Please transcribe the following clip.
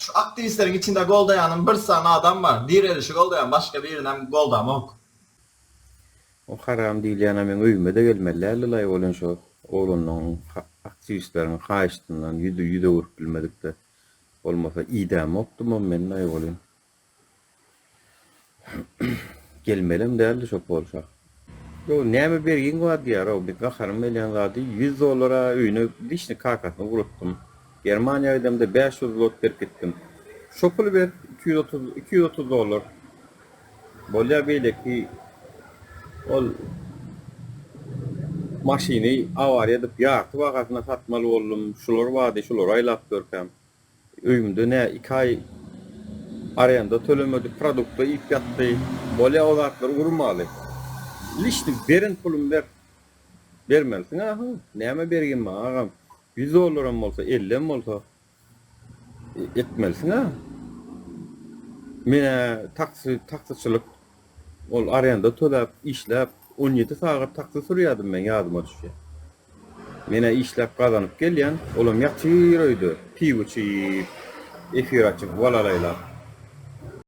Şu aktivistlerin içinde Goldayan'ın bir tane adam var. Diğerleri Goldayan başka birinden Goldayan yok. O haram değil yana men öýüme de gelmeli lay bolan şo oğlunun aktivistlerin haýyşdyndan yüde vurup bilmedik de olmasa idam okdum men lay bolan gelmelim derdi şok bolsa. Yo näme bergin var diýär o bir gaharym bilen zady $100 öýüne dişni kakasyny gurutdum. Germaniýa gidemde $500 berip gittim. Şo puly ber $230. Bolýar beýleki ol maşyny awariýa edip ýaky bagasyna satmaly boldum. Şular bady, şular aýlap görkem. Öýümde nä 2 ay arýanda tölemedik produkty ip ýatdy. Bolýa o zatlar urmaly. Lişni berin pulum ber. Bermelsin ha. Näme bergin ma agam? $100 bolsa, 50 bolsa etmelsin ha. Mene taksıçylyk ol arýanda tölep, işläp 17 saat taksy sürýärdim men ýadyma düşýär. Mene işläp gazanyp gelýän, olam ýakşy ýöýdi. Piw içip, efir açyp, walalayla.